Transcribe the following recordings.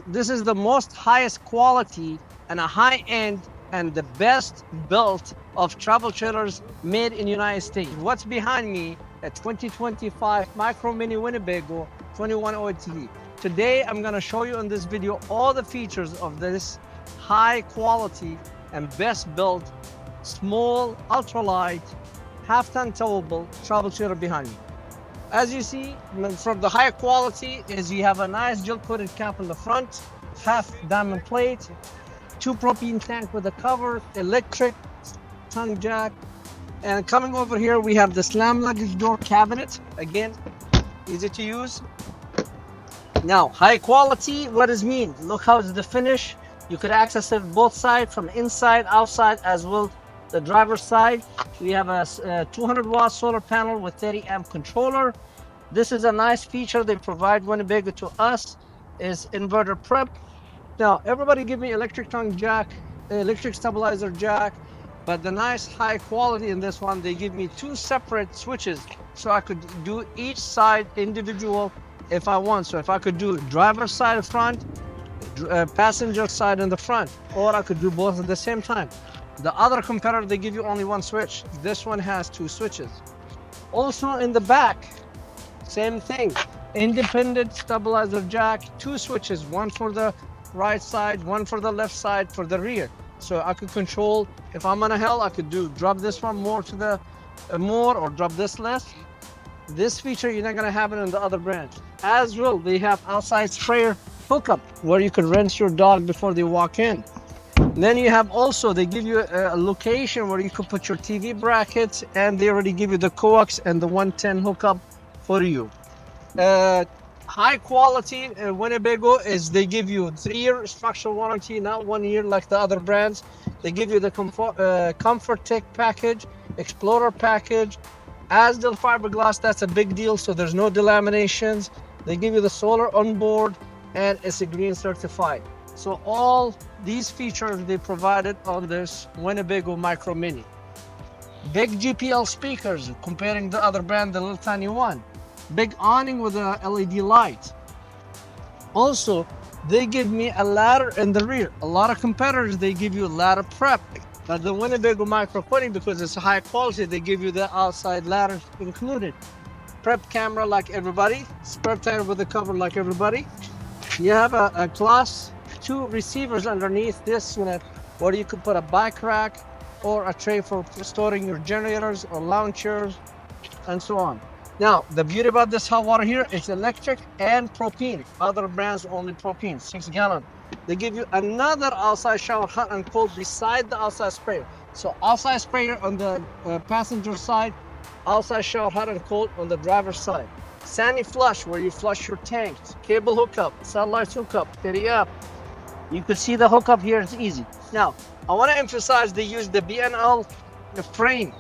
This is the most highest quality and a high end and the best built of travel trailers made in United States. What's behind me? A 2025 Micro Mini Winnebago 21 OT. Today I'm going to show you in this video all the features of this high quality and best built small ultralight half-ton towable travel trailer behind me. As you see, from the high quality is you have a nice gel coated cap in the front, half diamond plate, 2 propane tank with a cover, electric tongue jack, and coming over here we have the slam luggage door cabinet. Again, easy to use. Now, high quality, what does it mean? Look how the finish. You could access it both sides, from inside, outside, as well the driver's side. We have a 200 watt solar panel with 30 amp controller. This is a nice feature they provide Winnebago to us, is inverter prep. Now, everybody give me electric tongue jack, electric stabilizer jack, but the nice high quality in this one, they give me 2 separate switches, so I could do each side individual if I want. So if I could do driver's side front, passenger side in the front, or I could do both at the same time. The other competitor, they give you only 1 switch. This one has 2 switches. Also in the back, same thing. Independent stabilizer jack, 2 switches, 1 for the right side, 1 for the left side for the rear. So I could control, if I'm on a hill, I could drop this one more to the more, or drop this less. This feature, you're not gonna have it in the other brand. As well, they have outside sprayer hookup where you could rinse your dog before they walk in. Then you have also, they give you a location where you could put your TV brackets, and they already give you the coax and the 110 hookup for you. High quality Winnebago is they give you 3-year structural warranty, not 1 year like the other brands. They give you the Comfort Tech package, Explorer package, Asdel fiberglass. That's a big deal, so there's no delaminations. They give you the solar on board, and it's a green certified. So all these features they provided on this Winnebago Micro Mini. Big GPL speakers, comparing the other brand, the little tiny one. Big awning with a LED light. Also, they give me a ladder in the rear. A lot of competitors, they give you a ladder prep. But the Winnebago Micro 20, because it's high quality, they give you the outside ladder included. Prep camera like everybody. Spare tire with a cover like everybody. You have a class 2 receivers underneath this unit, where you could put a bike rack or a tray for storing your generators or launchers and so on. Now, the beauty about this hot water here is electric and propane. Other brands only propane, 6 gallon. They give you another outside shower, hot and cold, beside the outside sprayer. So outside sprayer on the passenger side, outside shower, hot and cold on the driver's side. Sandy flush, where you flush your tanks. Cable hookup, satellite hookup, 30 up. You can see the hookup here, it's easy. Now, I want to emphasize they use the BNL frame,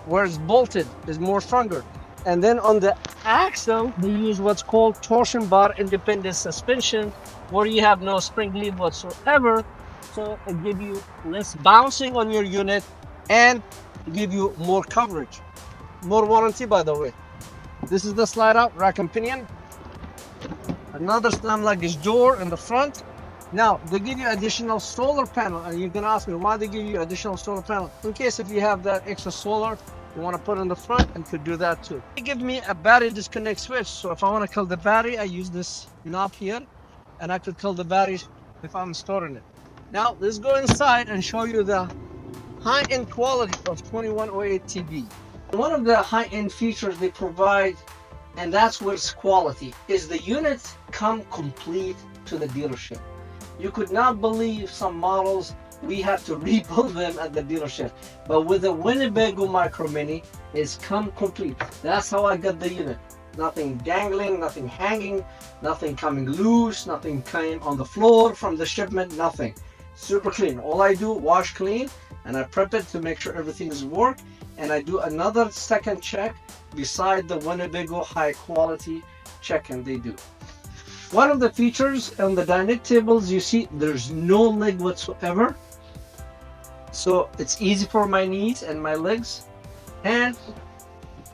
where it's bolted, is more stronger. And then on the axle, they use what's called torsion bar independent suspension, where you have no spring lead whatsoever. So it gives you less bouncing on your unit and give you more coverage. More warranty, by the way. This is the slide out rack and pinion. Another slam luggage door in the front. Now, they give you additional solar panel, and you can ask me why they give you additional solar panel. In case if you have that extra solar, you want to put in the front, and could do that too. They give me a battery disconnect switch, so if I want to kill the battery, I use this knob here, and I could kill the batteries if I'm storing it. Now, let's go inside and show you the high-end quality of 2108 TV. One of the high-end features they provide, and that's where it's quality, is the units come complete to the dealership. You could not believe some models, we have to rebuild them at the dealership. But with the Winnebago Micro Mini, it's come complete. That's how I got the unit. Nothing dangling, nothing hanging, nothing coming loose, nothing came on the floor from the shipment, nothing. Super clean. All I do, wash clean, and I prep it to make sure everything's work. And I do another second check beside the Winnebago high quality check, and they do. One of the features on the dinette tables, you see there's no leg whatsoever. So it's easy for my knees and my legs, and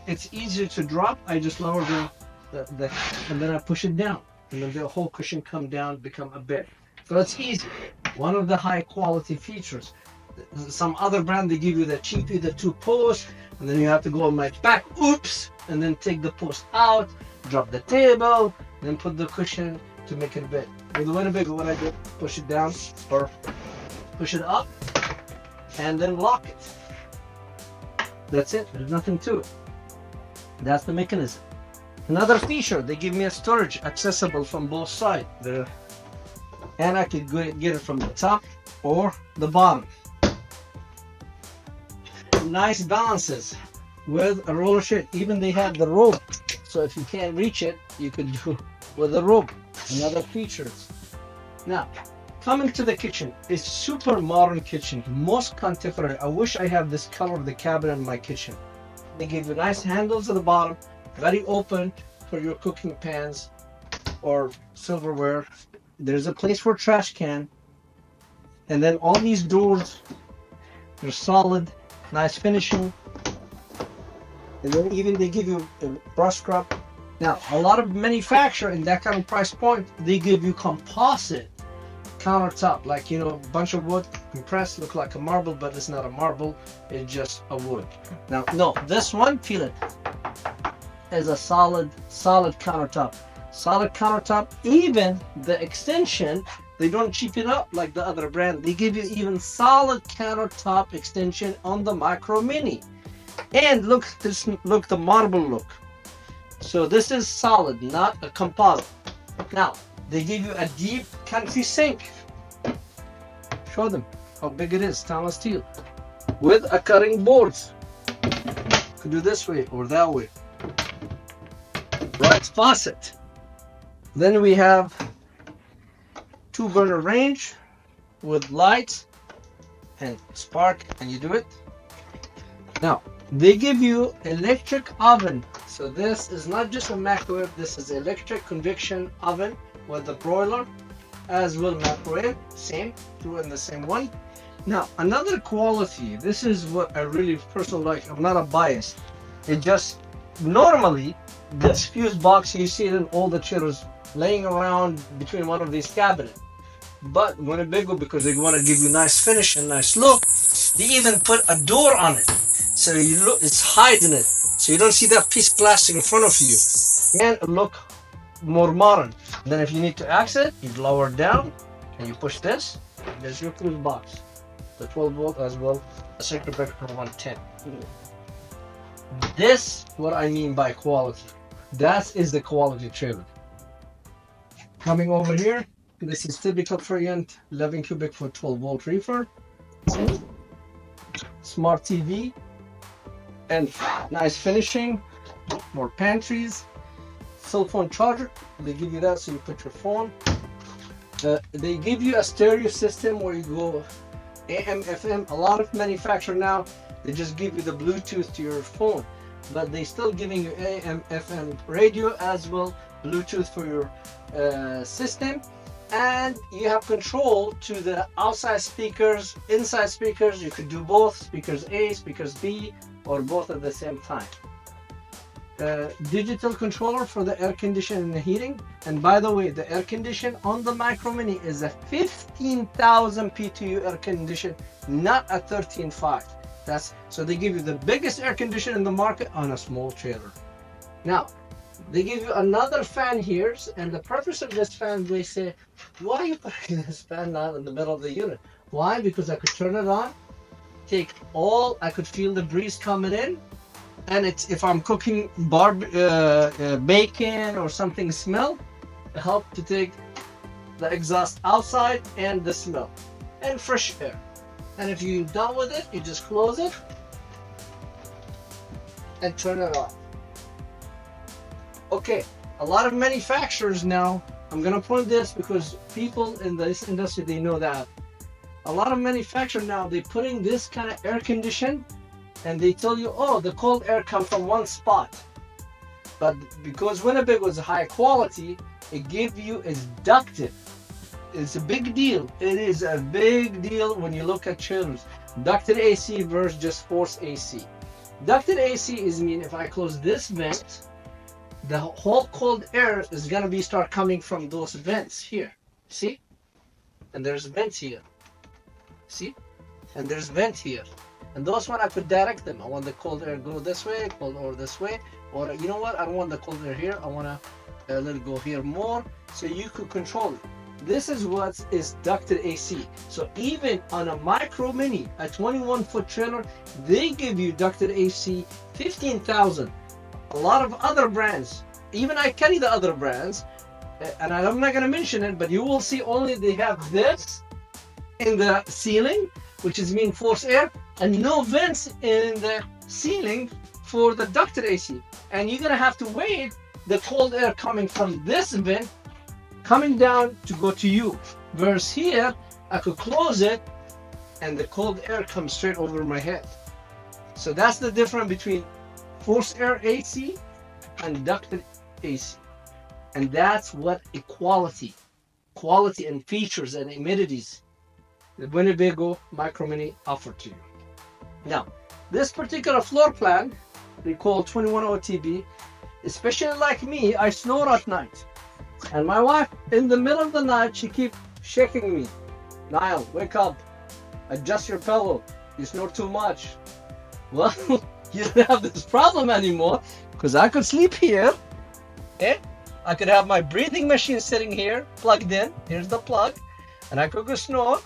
it's easier to drop. I just lower the and then I push it down. and then the whole cushion come down, become a bed. So it's easy. One of the high quality features. Some other brand, they give you the cheapy, the 2 posts, and then you have to go on my back, oops, and then take the post out, drop the table, then put the cushion to make it a bed. With the Winnebago, what I do, push it down or push it up, and then lock it. That's it. There's nothing to it. That's the mechanism. Another feature, they give me a storage accessible from both sides. And I could get it from the top or the bottom. Nice balances with a roller shade. Even they have the rope, so if you can't reach it, you could do with a rope. Another features. Now, coming to the kitchen, it's super modern kitchen, most contemporary. I wish I have this color of the cabinet in my kitchen. They give you nice handles at the bottom, very open for your cooking pans or silverware. There's a place for trash can, and then all these doors, they're solid, nice finishing, and then even they give you a brush scrub. Now, a lot of manufacturer in that kind of price point, they give you composite countertop, like, you know, a bunch of wood compressed, look like a marble, but it's not a marble, it's just a wood. Now, no, this one, feel it, is a solid countertop. Solid countertop. Even the extension, they don't cheapen up like the other brand. They give you even solid countertop extension on the Micro Mini. And look, look the marble look. So this is solid, not a composite. Now, they give you a deep country sink. Show them how big it is, stainless steel. With a cutting boards. Could do this way or that way. Right faucet. Then we have 2 burner range with lights and spark, and you do it. Now, they give you electric oven. So this is not just a microwave, this is electric convection oven with the broiler as well microwave, same, 2 in the same one. Now, another quality, this is what I really personally like. I'm not a bias. It just, normally, this fuse box, you see it in all the chillers laying around between one of these cabinets. But Winnebago, because they want to give you nice finish and nice look, they even put a door on it. So you look, it's hiding it. So you don't see that piece of plastic in front of you. And it look more modern. Then if you need to exit, you lower it down and you push this. There's your fuse box. The 12 volt as well. The circuit breaker for 110. This, what I mean by quality. That is the quality trailer. Coming over here, this is typical Orient 11 cubic for 12 volt reefer. Smart TV and nice finishing. More pantries. Cell phone charger. They give you that so you put your phone. They give you a stereo system where you go AM, FM. A lot of manufacturers now, they just give you the Bluetooth to your phone, but they still giving you AM, FM radio as well, Bluetooth for your system, and you have control to the outside speakers, inside speakers. You could do both, speakers A, speakers B, or both at the same time. Digital controller for the air conditioning and the heating. And by the way, the air condition on the Micro Mini is a 15,000 PTU air condition, not a 13.5. That's so they give you the biggest air conditioner in the market on a small trailer. Now, they give you another fan here, and the purpose of this fan, they say, why are you putting this fan now in the middle of the unit? Why? Because I could turn it on, I could feel the breeze coming in, and it's, if I'm cooking bacon or something smell, it helps to take the exhaust outside and the smell, and fresh air. And if you're done with it, you just close it and turn it off. Okay, a lot of manufacturers now, I'm gonna point this because people in this industry, they know that. A lot of manufacturers now, they're putting this kind of air condition and they tell you, oh, the cold air comes from one spot. But because Winnebago is high quality, it gives you is ducted. It's a big deal. It is a big deal when you look at chillers. Ducted AC versus just forced AC. Ducted AC is mean if I close this vent, the whole cold air is gonna be start coming from those vents here. See? And there's vents here. See? And there's vent here. And those one I could direct them. I want the cold air go this way, cold air this way. Or you know what? I don't want the cold air here. I want to let it go here more. So you could control it. This is what is ducted AC. So even on a Micro Mini, a 21-foot trailer, they give you ducted AC 15,000. A lot of other brands, even I carry the other brands, and I'm not going to mention it, but you will see only they have this in the ceiling, which is mean force air, and no vents in the ceiling for the ducted AC. And you're gonna have to wait the cold air coming from this vent coming down to go to you. Whereas here, I could close it and the cold air comes straight over my head. So that's the difference between force air AC and ducted AC. And that's what quality and features and amenities the Winnebago Micro Mini offer to you. Now, this particular floor plan, we call 21 OTB, especially like me, I snore at night. And my wife, in the middle of the night, she keeps shaking me. Niall, wake up, adjust your pillow, you snore too much. Well, you don't have this problem anymore, because I could sleep here, okay? I could have my breathing machine sitting here, plugged in, here's the plug, and I could go snore.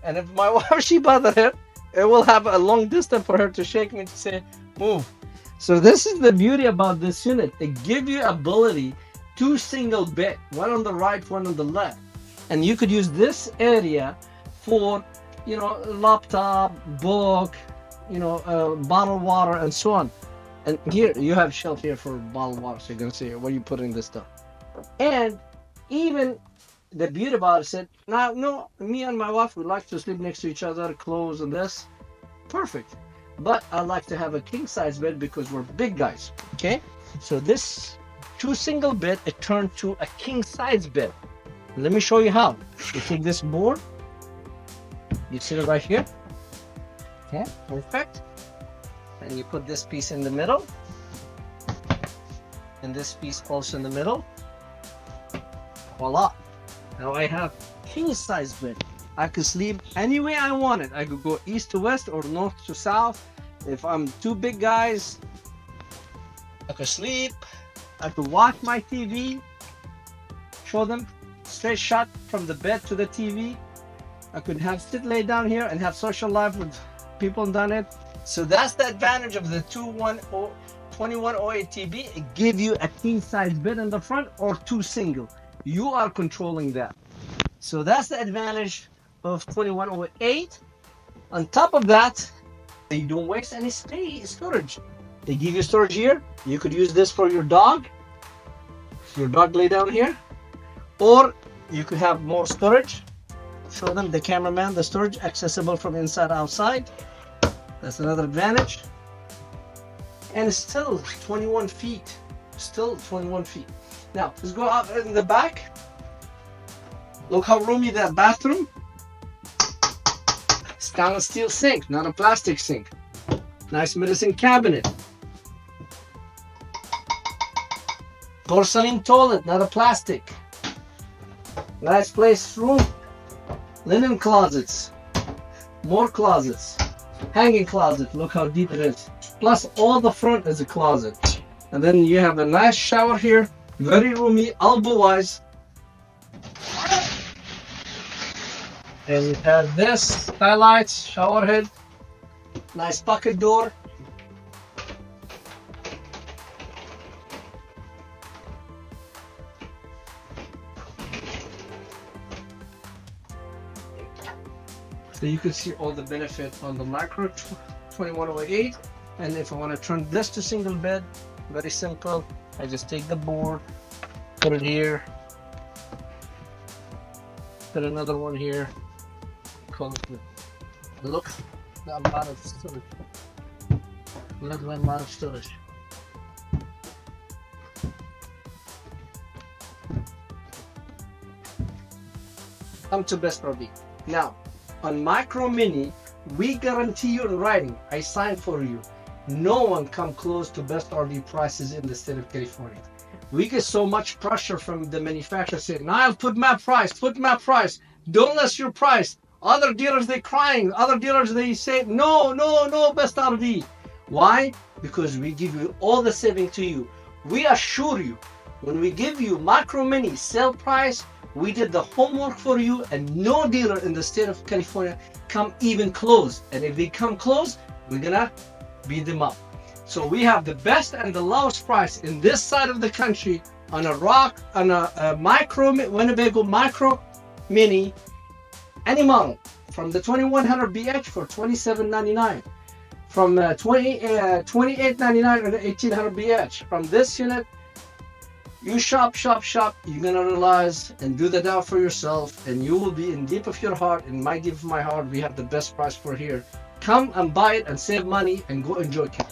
And if my wife, she bothered her, it will have a long distance for her to shake me to say, move. So this is the beauty about this unit. It gives you ability, 2 single bed, one on the right, one on the left. And you could use this area for, you know, laptop, book, you know, bottled water and so on. And here, you have shelf here for bottled water. So you're gonna see where you putting this stuff. And even the beauty about it said, now, no, me and my wife would like to sleep next to each other, close and this. Perfect. But I like to have a king size bed because we're big guys. Okay. So this 2 single bed, it turned to a king size bed. Let me show you how. You take this board, you sit it right here. Okay. Perfect. And you put this piece in the middle. And this piece also in the middle. Voila. Now I have king size bed. I could sleep any way I wanted. I could go east to west or north to south. If I'm 2 big guys, I could sleep. I could watch my TV, show them straight shot from the bed to the TV. I could sit lay down here and have social life with people done it. So that's the advantage of the 2108 TB. It gives you a king size bed in the front or 2 single. You are controlling that. So that's the advantage of 2108. On top of that, they don't waste any space, storage. They give you storage here. You could use this for your dog. Your dog lay down here. Or you could have more storage. Show them, the cameraman, the storage accessible from inside outside. That's another advantage. And it's still 21 feet. Still 21 feet. Now, let's go out in the back. Look how roomy that bathroom. Stainless steel sink, not a plastic sink. Nice medicine cabinet. Porcelain toilet, not a plastic. Nice place room. Linen closets. More closets. Hanging closet, look how deep it is. Plus all the front is a closet. And then you have a nice shower here. Very roomy, elbow-wise. And you have this skylights, shower head, nice pocket door. So you can see all the benefit on the Micro 2108. And if I want to turn this to single bed, very simple. I just take the board, put it here, put another one here. Look, the amount of storage. Look at the amount of storage. Come to Best RV. Now, on Micro Mini, we guarantee you in writing, I sign for you, no one come close to Best RV prices in the state of California. we get so much pressure from the manufacturer saying, Niall, put my price, don't less your price. Other dealers, they crying. Other dealers, they say, no, best RD. Why? Because we give you all the saving to you. We assure you, when we give you Micro Mini sale price, we did the homework for you, and no dealer in the state of California come even close. And if they come close, we're gonna beat them up. So we have the best and the lowest price in this side of the country on a Winnebago Micro Mini, any model, from the 2100 BH for $27.99, from $28.99 or the 1800 BH. From this unit, you shop, you're gonna realize and do the down for yourself, and you will be in deep of your heart, in my deep of my heart, we have the best price for here. Come and buy it and save money and go enjoy camp.